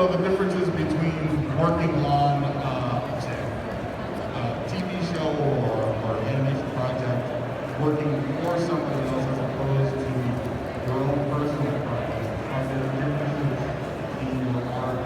So the differences between working on a TV show or animation project, working for somebody else as opposed to your own personal project, are there differences in your art?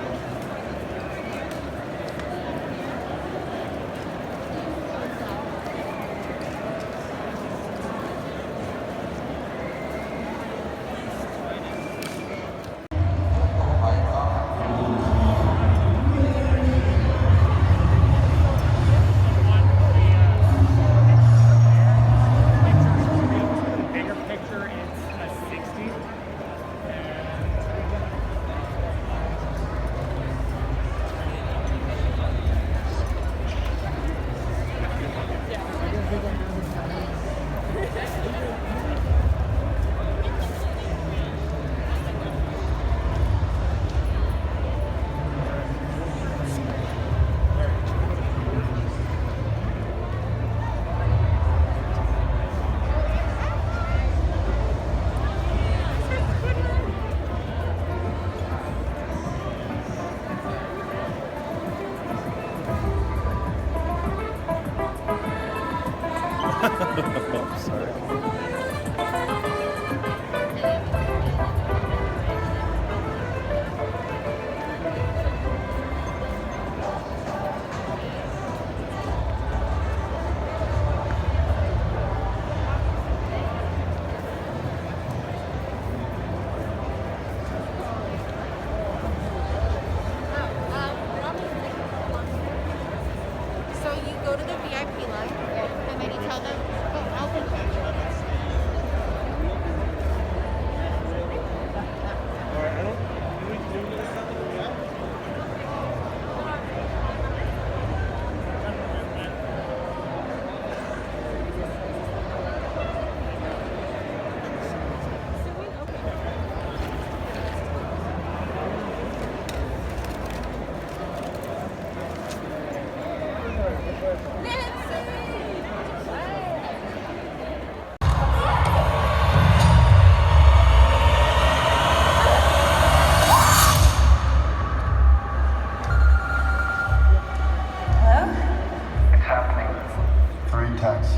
tax.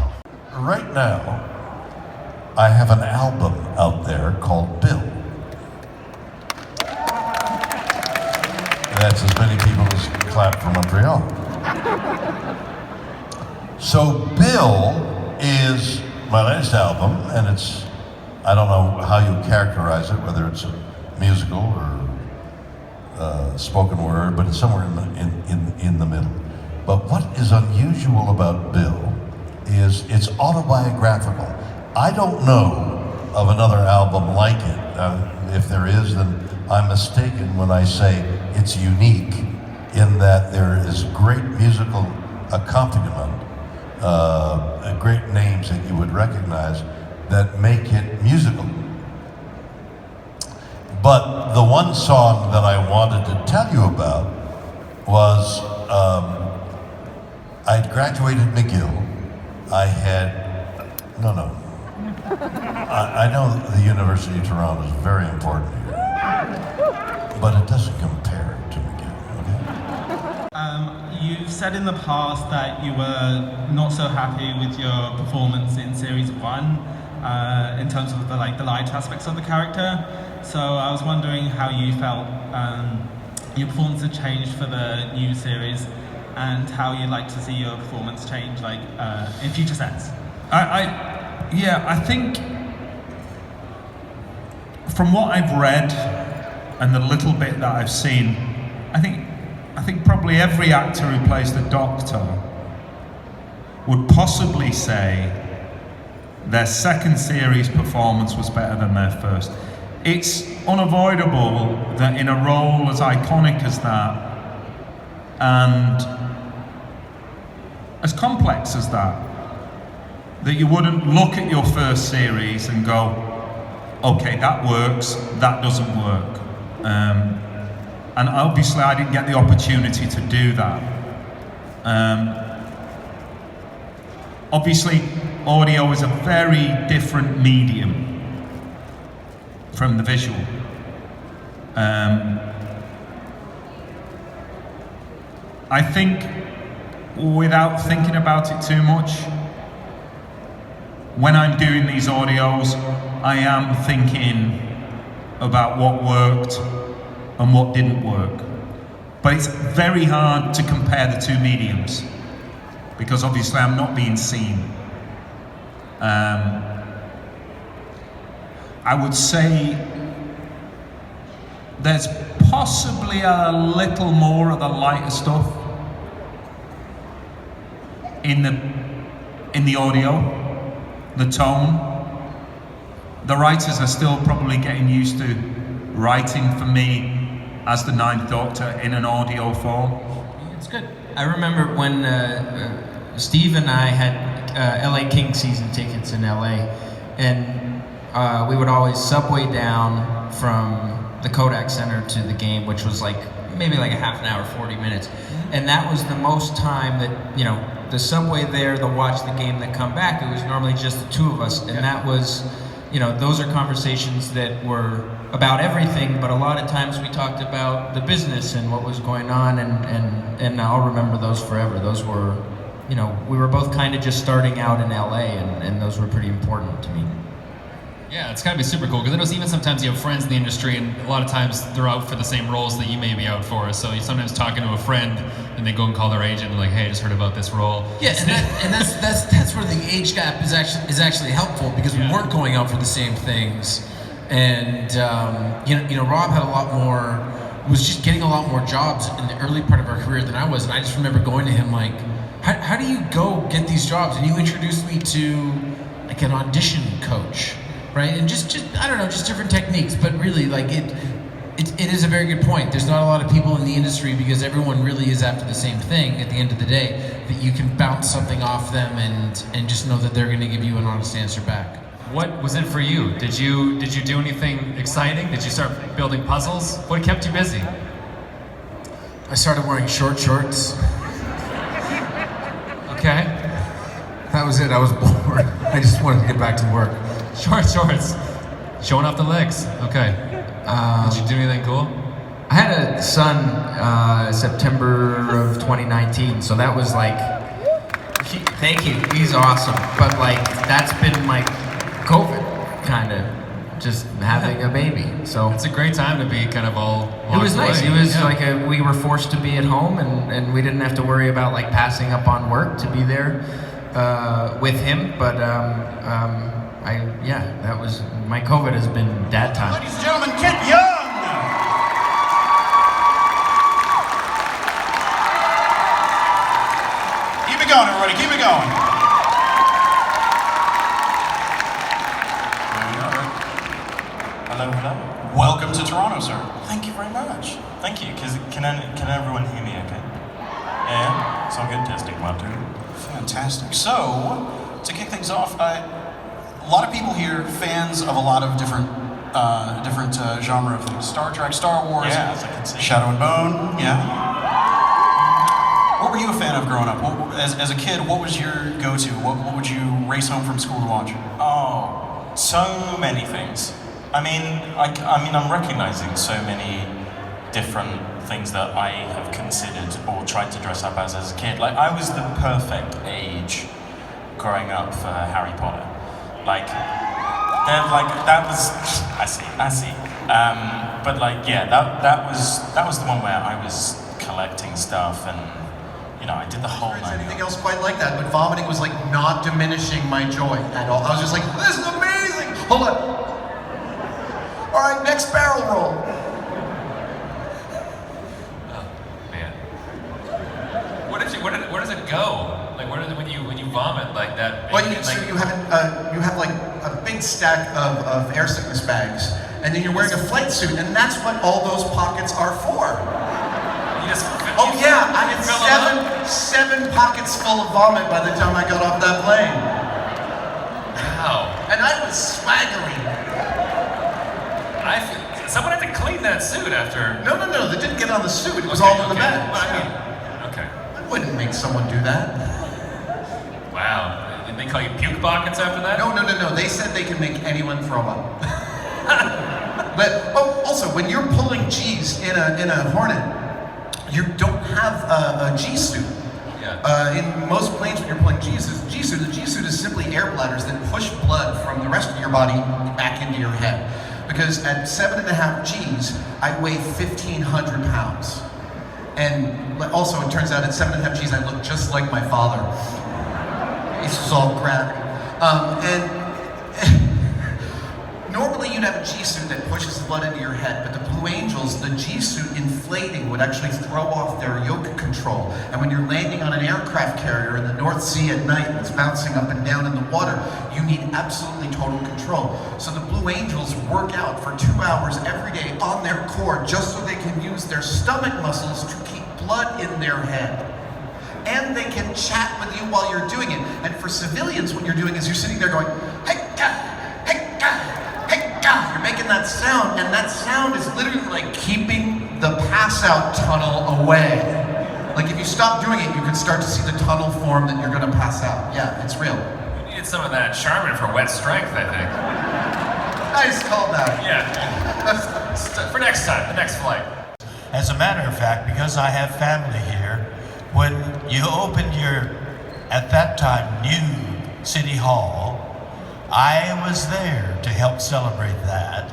Right now, I have an album out there called Bill. That's as many people as clap for Montreal. So Bill is my latest album, and it's, I don't know how you characterize it, whether it's a musical or spoken word, but it's somewhere in the middle. But what is unusual about Bill is it's autobiographical. I don't know of another album like it. If there is, then I'm mistaken when I say it's unique in that there is great musical accompaniment, great names that you would recognize that make it musical. But the one song that I wanted to tell you about was, I'd graduated McGill. I know the University of Toronto is very important here, but it doesn't compare to McGill, okay? You've said in the past that you were not so happy with your performance in Series 1 in terms of the light aspects of the character. So I was wondering how you felt your performance had changed for the new series, and how you'd like to see your performance change in future sets. I think from what I've read and the little bit that I've seen, I think probably every actor who plays the Doctor would possibly say their second series performance was better than their first. It's unavoidable that in a role as iconic as that, and as complex as that you wouldn't look at your first series and go, okay, that works, that doesn't work. And obviously I didn't get the opportunity to do that. Obviously, audio is a very different medium from the visual. I think, without thinking about it too much, when I'm doing these audios, I am thinking about what worked and what didn't work. But it's very hard to compare the two mediums, because obviously I'm not being seen. I would say there's possibly a little more of the lighter stuff in the audio, the tone. The writers are still probably getting used to writing for me as the Ninth Doctor in an audio form. It's good. I remember when Steve and I had LA King season tickets in LA, and we would always subway down from the Kodak Center to the game, which was maybe a half an hour, 40 minutes. And that was the most time that, the subway there, the watch the game, that come back, it was normally just the two of us. And that was, those are conversations that were about everything, but a lot of times we talked about the business and what was going on, and I'll remember those forever. Those were, we were both kind of just starting out in LA, and those were pretty important to me. Yeah, it's gotta be super cool, because I know even sometimes you have friends in the industry, and a lot of times they're out for the same roles that you may be out for. So you're sometimes talking to a friend, and they go and call their agent and hey, I just heard about this role. Yeah, and that's where the age gap is actually helpful, because we weren't going out for the same things, and Rob had was just getting a lot more jobs in the early part of our career than I was, and I just remember going to him how do you go get these jobs? And you introduced me to an audition coach. Right, and just I don't know, just different techniques, but really, it is a very good point. There's not a lot of people in the industry, because everyone really is after the same thing at the end of the day, that you can bounce something off them and just know that they're going to give you an honest answer back. What was it for you? Did you do anything exciting? Did you start building puzzles? What kept you busy? I started wearing short shorts. Okay. That was it. I was bored. I just wanted to get back to work. Short shorts, showing off the legs. Okay. Did you do anything cool? I had a son September of 2019, so that was Thank you. He's awesome. But like, that's been my COVID, kind of, just having a baby. So It's a great time to be kind of all it was locked nice. away. It was Yeah. like we were forced to be at home, and we didn't have to worry about like passing up on work to be there with him. But that was my COVID has been dad time. Ladies and gentlemen, Kit Young! Keep it going, everybody, keep it going. Hello, hello. Welcome to Toronto, sir. Thank you very much. Thank you. Can everyone hear me okay? Yeah? It's all good. Testing 1, 2. Fantastic. So, to kick things off, a lot of people here, fans of a lot of different genre of things. Star Trek, Star Wars, Yeah, as I can see. Shadow and Bone, yeah. What were you a fan of growing up? As a kid, what was your go-to? What would you race home from school to watch? Oh, so many things. I mean, I'm recognizing so many different things that I have considered or tried to dress up as a kid. Like, I was the perfect age growing up for Harry Potter. That was, I see. But like, yeah, that was the one where I was collecting stuff and, you know, I did the whole night. Anything else quite like that, but vomiting was like not diminishing my joy at all. I was just like, this is amazing! Hold on. All right, next barrel roll. Man. Where does it go? Like, when you vomit like that? Well, you have like a big stack of air sickness bags, and then you're wearing a flight suit, and that's what all those pockets are for. Oh yeah, I had seven pockets full of vomit by the time I got off that plane. Wow. And I was swaggering. Someone had to clean that suit after. No, they didn't get on the suit. It was all in the bag. Well, I mean, okay. I wouldn't make someone do that. Wow. Did they call you puke buckets after that? No. They said they can make anyone throw up. But also, when you're pulling G's in a Hornet, you don't have a G suit. Yeah. In most planes, when you're pulling G's, the G suit is simply air bladders that push blood from the rest of your body back into your head. Because at 7.5 G's, I weigh 1,500 pounds. And also, it turns out at 7.5 G's, I look just like my father. It's just all gravity. Normally you'd have a G-suit that pushes the blood into your head, but the Blue Angels, the G-suit inflating would actually throw off their yoke control. And when you're landing on an aircraft carrier in the North Sea at night and it's bouncing up and down in the water, you need absolutely total control. So the Blue Angels work out for 2 hours every day on their core just so they can use their stomach muscles to keep blood in their head. And they can chat with you while you're doing it. And for civilians, what you're doing is you're sitting there going, hey, you're making that sound, and that sound is literally like keeping the pass-out tunnel away. Like if you stop doing it, you can start to see the tunnel form that you're gonna pass out. Yeah, it's real. You needed some of that Charmin for wet strength, I think. Nice call back. Yeah. For next time, the next flight. As a matter of fact, because I have family here, when you opened your, at that time, new City Hall, I was there to help celebrate that.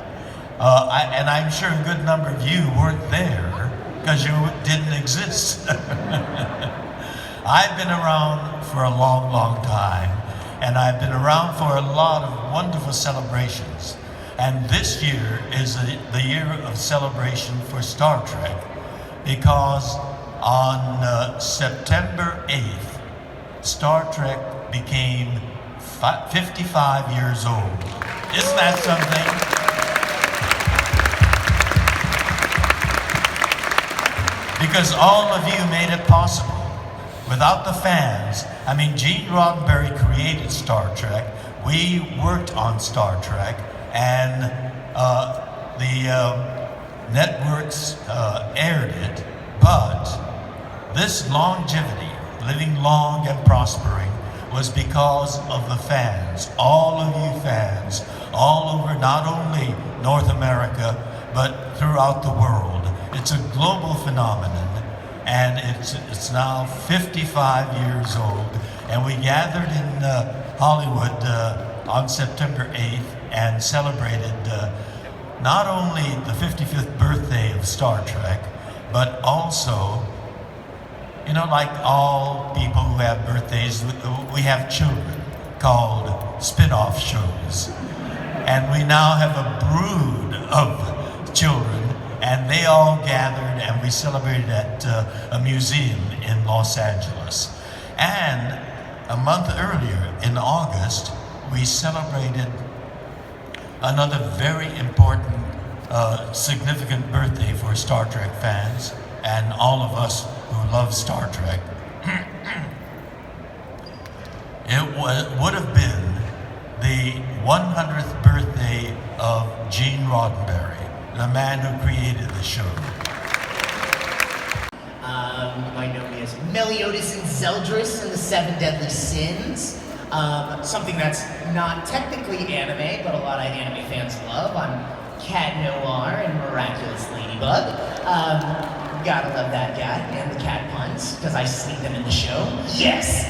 And I'm sure a good number of you weren't there because you didn't exist. I've been around for a long, long time, and I've been around for a lot of wonderful celebrations. And this year is the year of celebration for Star Trek, because on September 8th, Star Trek became 55 years old. Isn't that something? Because all of you made it possible. Without the fans, I mean, Gene Roddenberry created Star Trek. We worked on Star Trek, and the networks aired it. But this longevity, living long and prospering, was because of the fans, all of you fans, all over not only North America, but throughout the world. It's a global phenomenon, and it's now 55 years old. And we gathered in Hollywood on September 8th and celebrated not only the 55th birthday of Star Trek, but also, you know, like all people who have birthdays, we have children called spin-off shows. And we now have a brood of children, and they all gathered and we celebrated at a museum in Los Angeles. And a month earlier, in August, we celebrated another very important, significant birthday for Star Trek fans and all of us who love Star Trek. It would have been the 100th birthday of Gene Roddenberry, the man who created the show. You might know me as Meliodas and Zeldris in the Seven Deadly Sins. Something that's not technically anime, but a lot of anime fans love. I'm Cat Noir and Miraculous Ladybug. Gotta love that guy and the cat puns, because I sneak them in the show. Yes!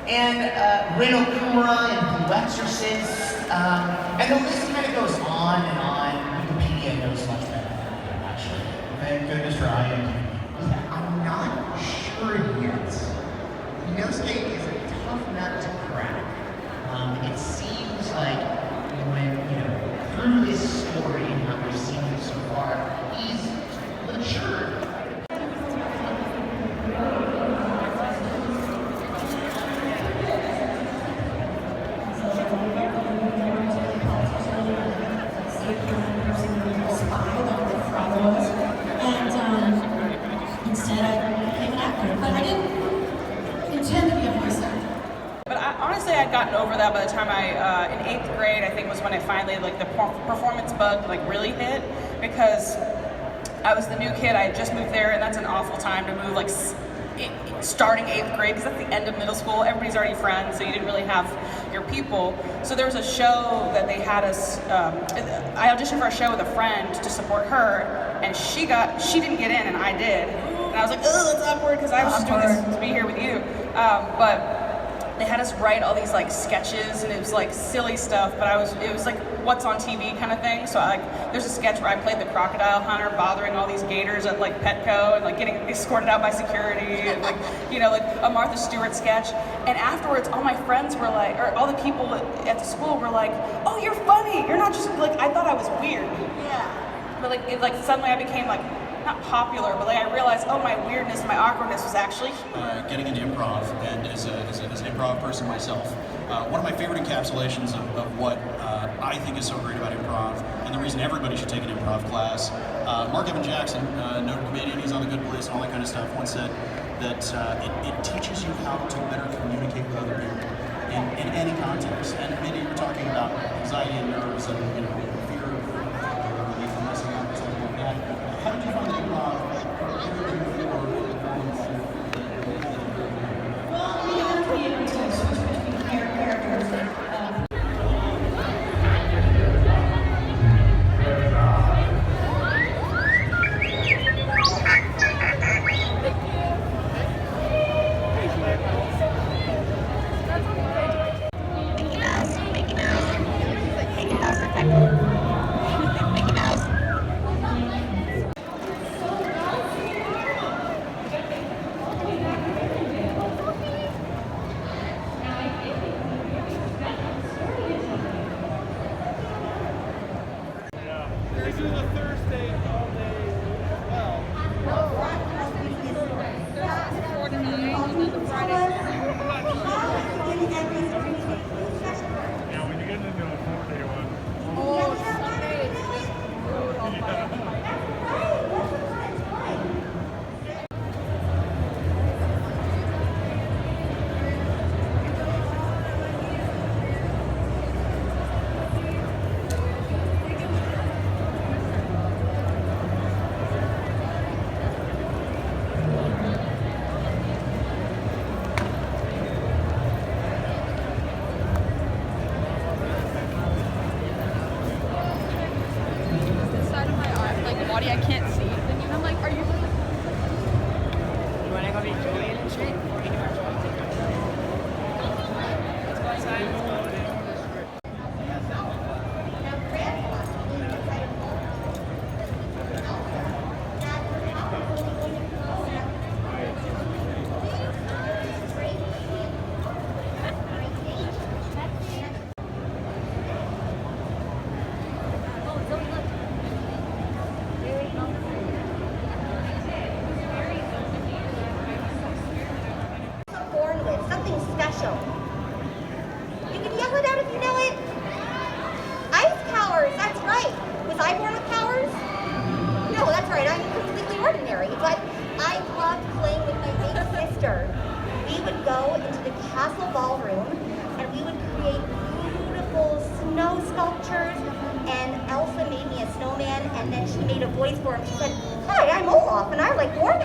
And Reno Kumara and Blue Exorcist. And the list kind of goes on and on. Wikipedia knows much better than I do, actually. Thank goodness for IMDb. Yeah, I'm not sure yet. Inosuke is a tough nut to crack. It seems like when, you know, through this story and how we've seen him so far, he's matured. Instead, I became an actor, but I didn't intend to be a voice actor. But honestly, I'd gotten over that by the time in 8th grade, I think was when it finally, like, the performance bug, like, really hit, because I was the new kid. I had just moved there, and that's an awful time to move, like, starting 8th grade, because that's the end of middle school. Everybody's already friends, so you didn't really have your people. So there was a show that they had us, I auditioned for a show with a friend to support her, and she didn't get in, and I did. And I was like, oh, that's awkward, because I was just doing this to be here with you. But they had us write all these like sketches, and it was like silly stuff, but it was like what's on TV kind of thing. So there's a sketch where I played the crocodile hunter bothering all these gators at like Petco and like getting escorted out by security, and like, you know, like a Martha Stewart sketch. And afterwards, all my friends were like, or all the people at the school were like, oh, you're funny. You're not just like, I thought I was weird. Yeah. But like suddenly I became like, not popular, but like I realized, oh, my weirdness, my awkwardness was actually Getting into improv, and as an improv person myself, one of my favorite encapsulations of what I think is so great about improv, and the reason everybody should take an improv class, Mark Evan Jackson, noted comedian, he's on The Good Place and all that kind of stuff, once said that it teaches you how to better communicate with other people in any context. And maybe you're talking about anxiety and nerves and, you know, fear of messing up or something like that. How did you find improv? Well, you have to be able to switch between characters. Mickey Mouse. Was I born with powers? No, that's right, I'm completely ordinary. But I loved playing with my big sister. We would go into the castle ballroom and we would create beautiful snow sculptures, and Elsa made me a snowman, and then she made a voice for him. She said, "Hi, I'm Olaf, and I like warm